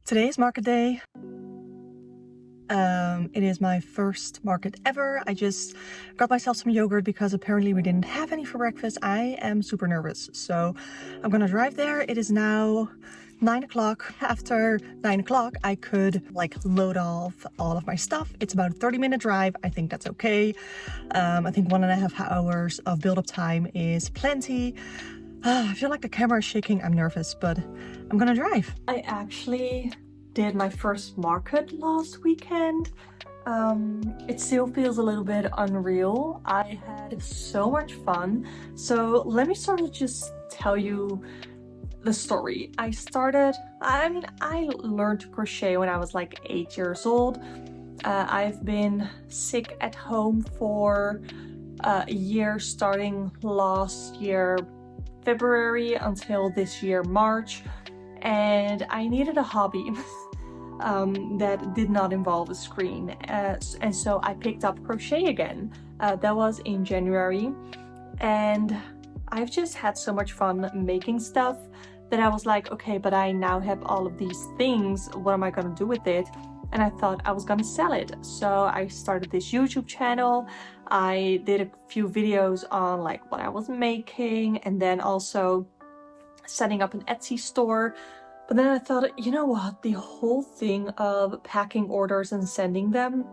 Today is market day. It is my first market ever. I just got myself some yogurt because apparently we didn't have any for breakfast. I am super nervous, so I'm gonna drive there. It is now 9 o'clock. After 9 o'clock, I could load off all of my stuff. It's about a 30-minute drive. I think that's okay. I think 1.5 hours of build-up time is plenty. I feel like the camera is shaking. I'm nervous, but I'm gonna drive. I actually did my first market last weekend. It still feels a little bit unreal. I had so much fun. So let me sort of just tell you the story. I learned to crochet when I was like 8 years old. I've been sick at home for a year, starting last year February until this year March, and I needed a hobby that did not involve a screen, and so I picked up crochet again. That was in January, and I've just had so much fun making stuff that I was like, okay, but I now have all of these things, what am I gonna do with it? And I thought I was gonna sell it. So I started this YouTube channel. I did a few videos on like what I was making, and then also setting up an Etsy store. But then I thought, you know what, the whole thing of packing orders and sending them,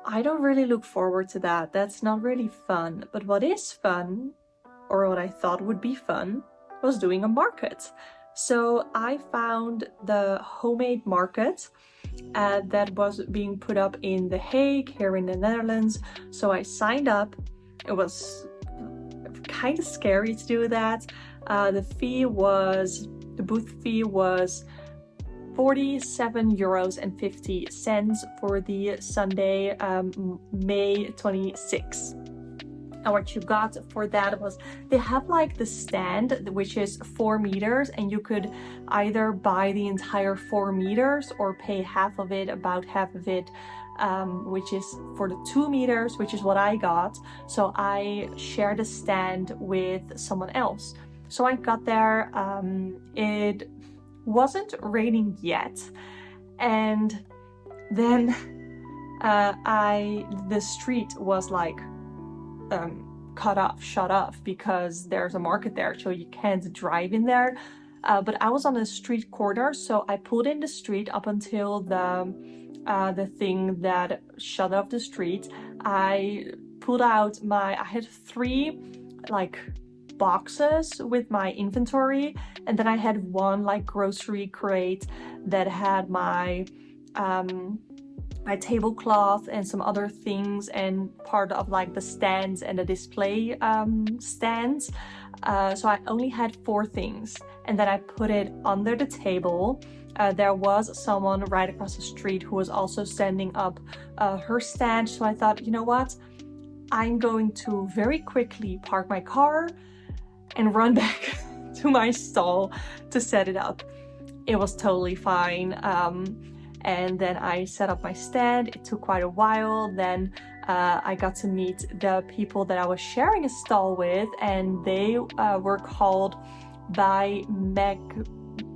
I don't really look forward to that. That's not really fun. But what is fun, or what I thought would be fun, was doing a market. So I found the homemade market that was being put up in The Hague here in the Netherlands. So I signed up. It was kind of scary to do that. The booth fee was 47 euros and 50 cents for the Sunday, May 26th. And what you got for that was, they have like the stand, which is 4 meters, and you could either buy the entire 4 meters or pay half of it, about half of it, which is for the 2 meters, which is what I got. So I shared a stand with someone else. So I got there, it wasn't raining yet, and then the street was like shut off because there's a market there, so you can't drive in there. But I was on a street corner, so I pulled in the street up until the thing that shut off the street. I pulled out I had 3 like boxes with my inventory, and then I had 1 like grocery crate that had my my tablecloth and some other things, and part of like the stands and the display stands. So I only had 4 things, and then I put it under the table. There was someone right across the street who was also standing up her stand. So I thought, you know what? I'm going to very quickly park my car and run back to my stall to set it up. It was totally fine. And then I set up my stand. It took quite a while. Then I got to meet the people that I was sharing a stall with, and they were called by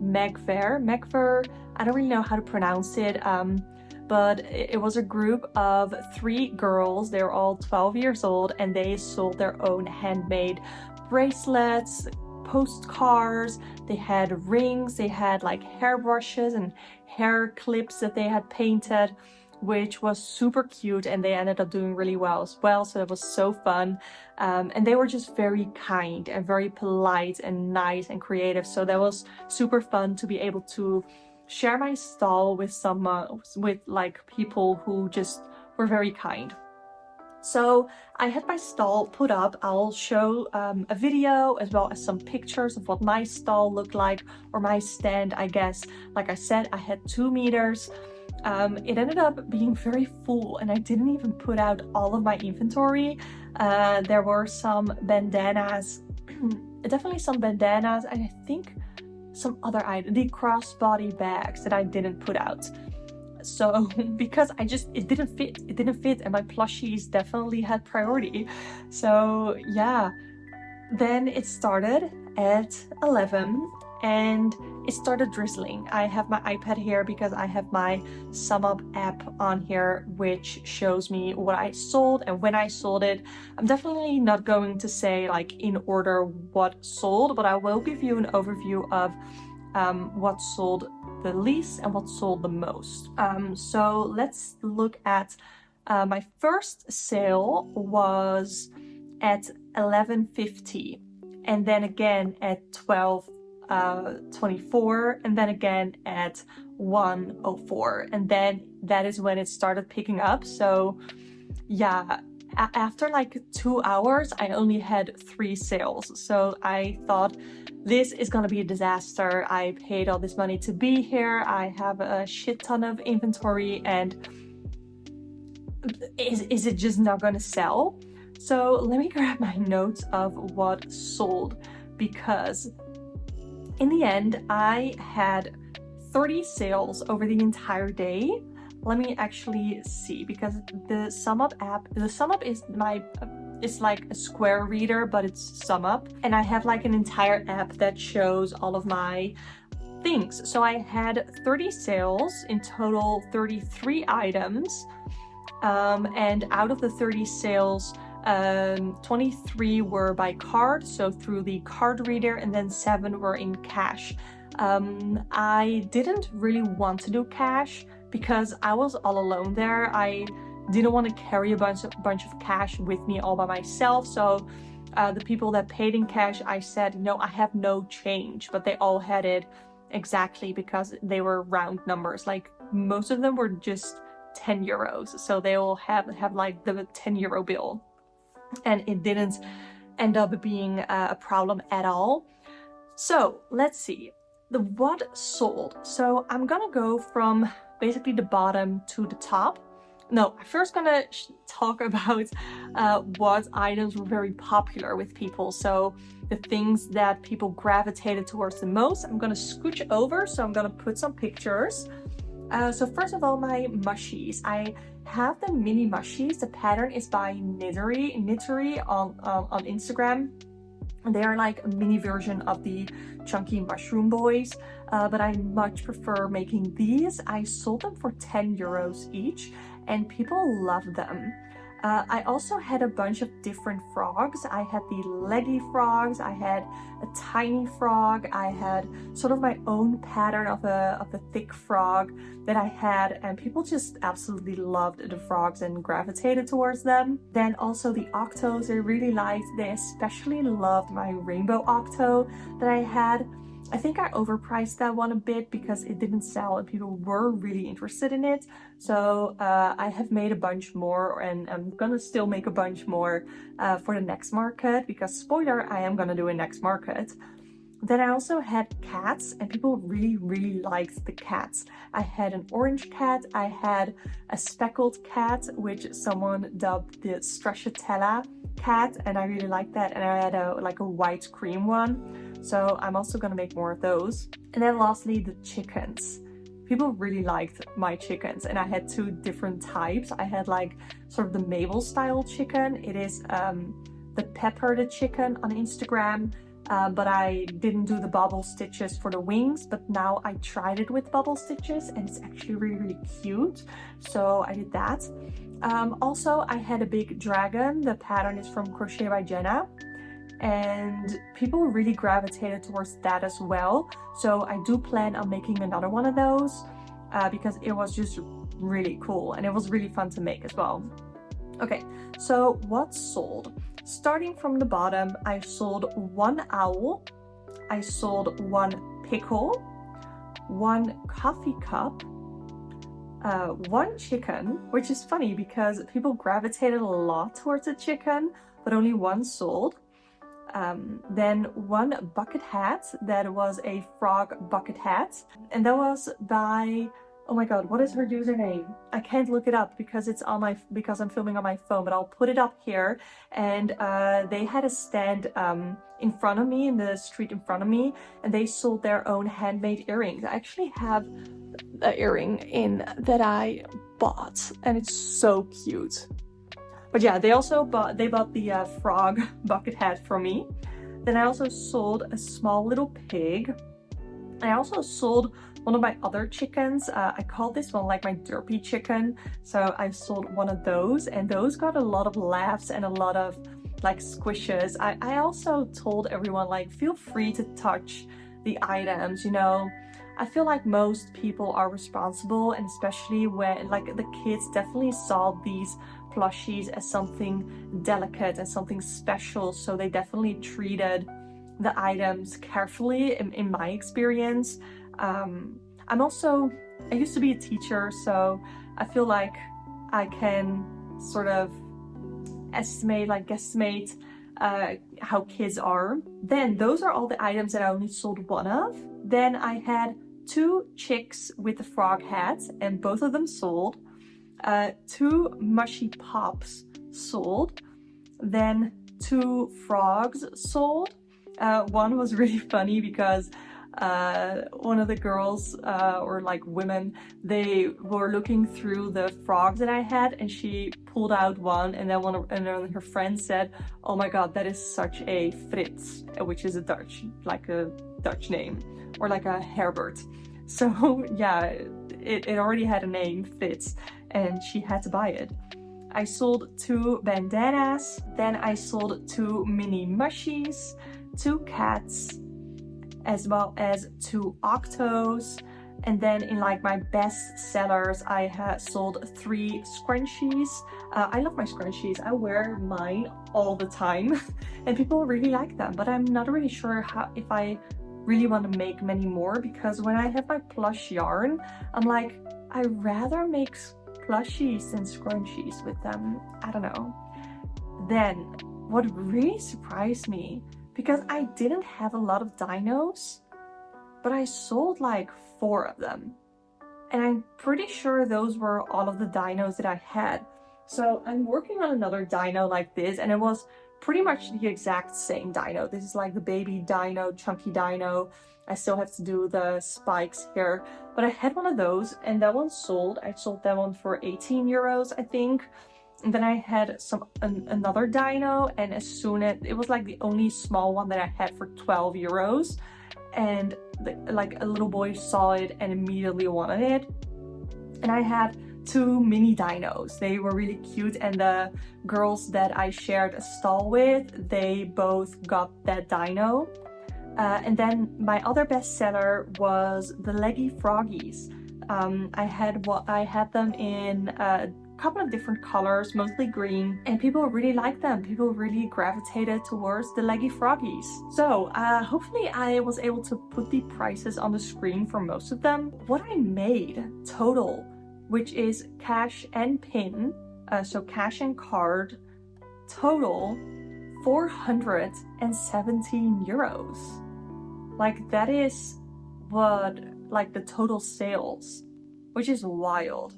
Megver. I don't really know how to pronounce it, but it was a group of 3 girls. They were all 12 years old, and they sold their own handmade bracelets, postcards. They had rings, they had like hairbrushes and hair clips that they had painted, which was super cute, and they ended up doing really well as well. So it was so fun, and they were just very kind and very polite and nice and creative. So that was super fun to be able to share my stall with like people who just were very kind. So I had my stall put up. I'll show a video as well as some pictures of what my stall looked like, or my stand, I guess. Like I said, I had 2 meters. It ended up being very full, and I didn't even put out all of my inventory. There were some bandanas, definitely some bandanas, and I think some other items, the crossbody bags that I didn't put out. So because it didn't fit, and my plushies definitely had priority. So yeah, then it started at 11, and it started drizzling. I have my iPad here because I have my SumUp app on here, which shows me what I sold and when I sold it. I'm definitely not going to say like in order what sold, but I will give you an overview of what sold the least and what sold the most. So let's look at my first sale was at 11:50, and then again at 12:24, and then again at 1:04, and then that is when it started picking up. So yeah, after like 2 hours I only had 3 sales. So I thought this is gonna be a disaster. I paid all this money to be here, I have a shit ton of inventory, and is it just not gonna sell? So let me grab my notes of what sold, because in the end I had 30 sales over the entire day. Let me actually see, because the SumUp app, the SumUp is it's like a Square reader, but it's SumUp, and I have like an entire app that shows all of my things. So I had 30 sales in total, 33 items. And out of the 30 sales, 23 were by card, so through the card reader, and then 7 were in cash. I didn't really want to do cash because I was all alone there. I didn't want to carry a bunch of cash with me all by myself. So the people that paid in cash, I said, no, I have no change, but they all had it exactly because they were round numbers. Like most of them were just 10 euros, so they all have like the 10 euro bill, and it didn't end up being a problem at all. So let's see what sold. So I'm gonna go from basically the bottom to the top. No, I'm first gonna talk about what items were very popular with people, so the things that people gravitated towards the most. I'm gonna scooch over, so I'm gonna put some pictures. So first of all, my mushies. I have the mini mushies. The pattern is by Knittery on Instagram. They are like a mini version of the chunky mushroom boys, but I much prefer making these. I sold them for 10 euros each, and people love them. I also had a bunch of different frogs. I had the leggy frogs, I had a tiny frog, I had sort of my own pattern of a thick frog that I had, and people just absolutely loved the frogs and gravitated towards them. Then also the octos, they really liked. They especially loved my rainbow octo that I had. I think I overpriced that one a bit because it didn't sell and people were really interested in it. So I have made a bunch more, and I'm gonna still make a bunch more for the next market, because spoiler, I am gonna do a next market. Then I also had cats, and people really liked the cats. I had an orange cat, I had a speckled cat, which someone dubbed the stracciatella cat, and I really liked that. And I had like a white cream one. So I'm also gonna make more of those. And then lastly, the chickens. People really liked my chickens, and I had 2 different types. I had like sort of the Mabel style chicken. It is the peppered chicken on Instagram, but I didn't do the bubble stitches for the wings, but now I tried it with bubble stitches and it's actually really cute. So I did that. Also, I had a big dragon. The pattern is from Crochet by Jenna, and people really gravitated towards that as well. So I do plan on making another one of those because it was just really cool and it was really fun to make as well. Okay, so what sold? Starting from the bottom, I sold 1 owl, I sold 1 pickle, 1 coffee cup, 1 chicken, which is funny because people gravitated a lot towards the chicken, but only 1 sold. Then 1 bucket hat, that was a frog bucket hat, and that was by, oh my god, what is her username? I can't look it up because it's on because I'm filming on my phone, but I'll put it up here. And they had a stand in front of me, in the street in front of me, and they sold their own handmade earrings. I actually have an earring in that I bought, and it's so cute. But yeah, they bought the frog bucket hat from me. Then I also sold a small little pig. I also sold one of my other chickens. I call this one like my derpy chicken. So I sold one of those, and those got a lot of laughs and a lot of like squishes. I also told everyone, like, feel free to touch the items, you know. I feel like most people are responsible, and especially when like the kids definitely saw these plushies as something delicate and something special, so they definitely treated the items carefully in my experience. I'm also, I used to be a teacher, so I feel like I can sort of estimate, like guesstimate how kids are. Then those are all the items that I only sold one of. Then I had 2 chicks with the frog hats, and both of them sold. 2 mushy pops sold. Then 2 frogs sold. One was really funny because one of the girls or like women, they were looking through the frogs that I had, and she pulled out one, and then then her friend said, "Oh my god, that is such a Frits," which is a Dutch name, or like a Herbert. So yeah, it already had a name, Frits, and she had to buy it. I sold 2 bandanas, then I sold 2 mini mushies, 2 cats, as well as 2 octos. And then in like my best sellers, I had sold 3 scrunchies. I love my scrunchies. I wear mine all the time and people really like them, but I'm not really sure if I really want to make many more, because when I have my plush yarn, I'm like, I'd rather make plushies than scrunchies with them. I don't know. Then what really surprised me, because I didn't have a lot of dinos, but I sold like 4 of them. And I'm pretty sure those were all of the dinos that I had. So I'm working on another dino like this, and it was pretty much the exact same dino. This is like the baby dino, chunky dino. I still have to do the spikes here, but I had one of those, and that one sold. I sold that one for 18 euros, I think. And then I had another dino, and as soon as it was like the only small one that I had for 12 euros, and like a little boy saw it and immediately wanted it. And I had 2 mini dinos. They were really cute, and the girls that I shared a stall with, they both got that dino. And then my other bestseller was the leggy froggies. I had them in a couple of different colors, mostly green, and people really liked them. People really gravitated towards the leggy froggies. So hopefully I was able to put the prices on the screen for most of them. What I made total, which is cash and pin, so cash and card, total 417 euros. Like, that is what, like, the total sales, which is wild.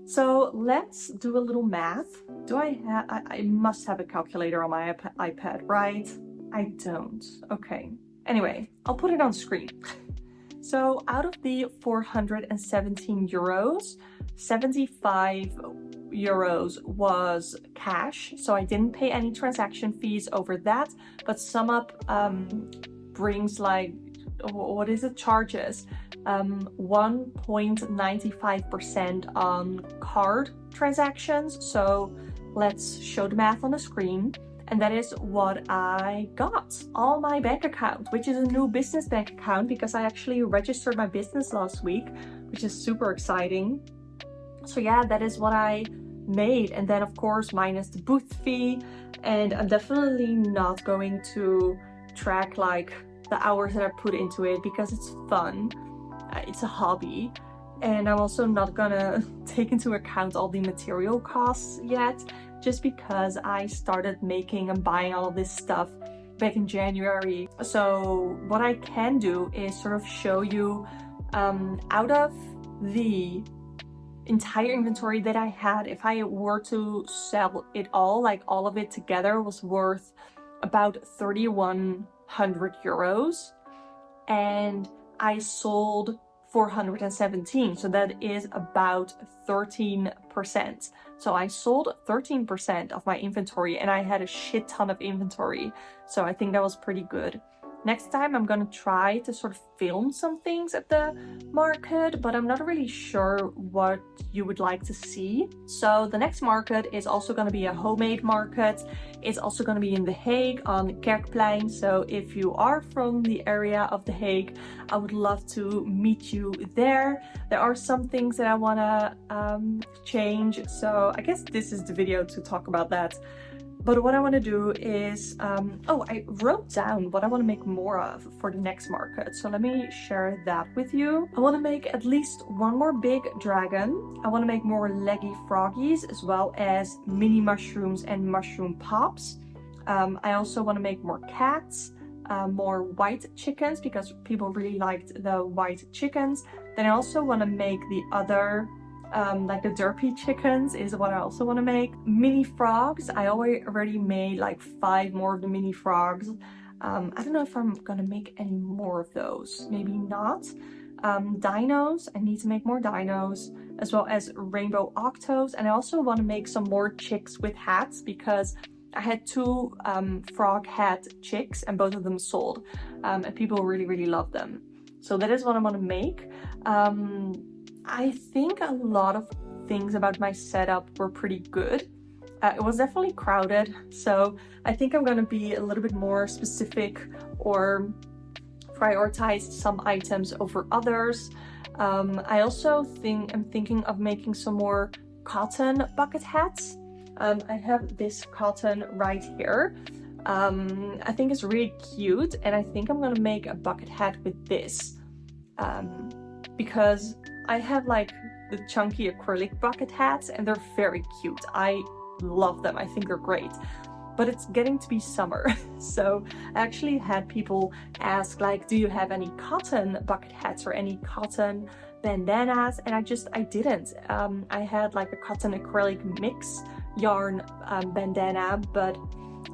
So let's do a little math. I must have a calculator on my iPad, right? I don't. Okay. Anyway, I'll put it on screen. So out of the 417 euros, 75 euros was cash. So I didn't pay any transaction fees over that, but SumUp brings like, what is it, charges 1.95% on card transactions. So let's show the math on the screen. And that is what I got on my bank account, which is a new business bank account because I actually registered my business last week, which is super exciting. So yeah, that is what I made. And then of course, minus the booth fee. And I'm definitely not going to track like the hours that I put into it because it's fun. It's a hobby. And I'm also not gonna take into account all the material costs yet, just because I started making and buying all of this stuff back in January. So what I can do is sort of show you out of the entire inventory that I had, if I were to sell it all, like all of it together was worth about 3,100 euros, and I sold 417, so that is about 13%. So I sold 13% of my inventory, and I had a shit ton of inventory, so I think that was pretty good. Next time I'm gonna try to sort of film some things at the market, but I'm not really sure what you would like to see. So the next market is also gonna be a homemade market. It's also gonna be in The Hague on Kerkplein. So if you are from the area of The Hague, I would love to meet you there. There are some things that I wanna change. So I guess this is the video to talk about that. But what I want to do is, I wrote down what I want to make more of for the next market. So let me share that with you. I want to make at least one more big dragon. I want to make more leggy froggies, as well as mini mushrooms and mushroom pops. I also want to make more cats, more white chickens, because people really liked the white chickens. Then I also want to make the other like the derpy chickens is what I also want to make. Mini frogs, I already made like 5 more of the mini frogs. I don't know if I'm gonna make any more of those, maybe not. Dinos, I need to make more dinos, as well as rainbow octos. And I also want to make some more chicks with hats, because I had 2 frog hat chicks and both of them sold, and people really love them. So that is what I want to make. I think a lot of things about my setup were pretty good. It was definitely crowded, so I think I'm gonna be a little bit more specific or prioritize some items over others. I also am thinking of making some more cotton bucket hats. I have this cotton right here. I think it's really cute, and I think I'm gonna make a bucket hat with this, because I have like the chunky acrylic bucket hats and they're very cute. I love them. I think they're great. But it's getting to be summer. So I actually had people ask, like, do you have any cotton bucket hats or any cotton bandanas? And I didn't. I had like a cotton acrylic mix yarn bandana, but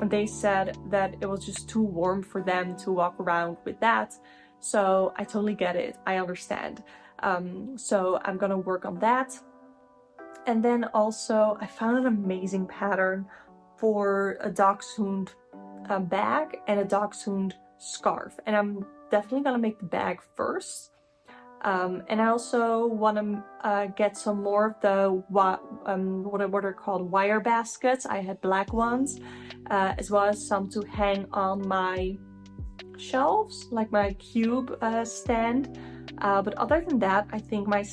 they said that it was just too warm for them to walk around with that. So I totally get it. I understand. So I'm gonna work on that. And then also I found an amazing pattern for a dachshund bag and a dachshund scarf, and I'm definitely gonna make the bag first. And I also want to get some more of the what are called wire baskets. I had black ones, as well as some to hang on my shelves, like my cube stand. But other than that, I think my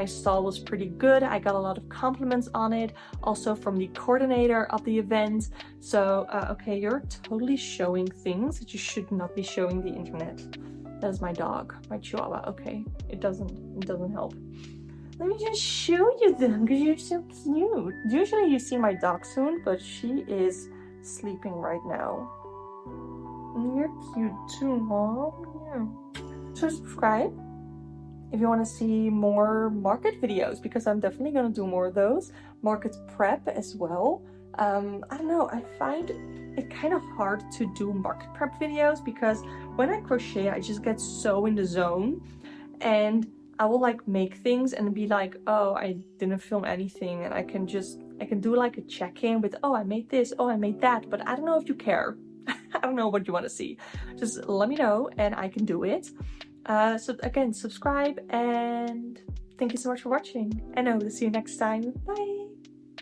stall was pretty good. I got a lot of compliments on it, also from the coordinator of the event. So, okay, you're totally showing things that you should not be showing the internet. That is my dog, my Chihuahua. Okay, it doesn't help. Let me just show you them, because you're so cute. Usually you see my dachshund, but she is sleeping right now. And you're cute too, Mom. Yeah. So subscribe if you want to see more market videos, because I'm definitely going to do more of those. Market prep as well. I don't know, I find it kind of hard to do market prep videos, because when I crochet I just get so in the zone, and I will like make things and be like, oh, I didn't film anything, and I can do like a check-in with, oh, I made this, oh, I made that, but I don't know if you care. I don't know what you want to see. Just let me know and I can do it. So again, subscribe, and thank you so much for watching, and I will see you next time. Bye!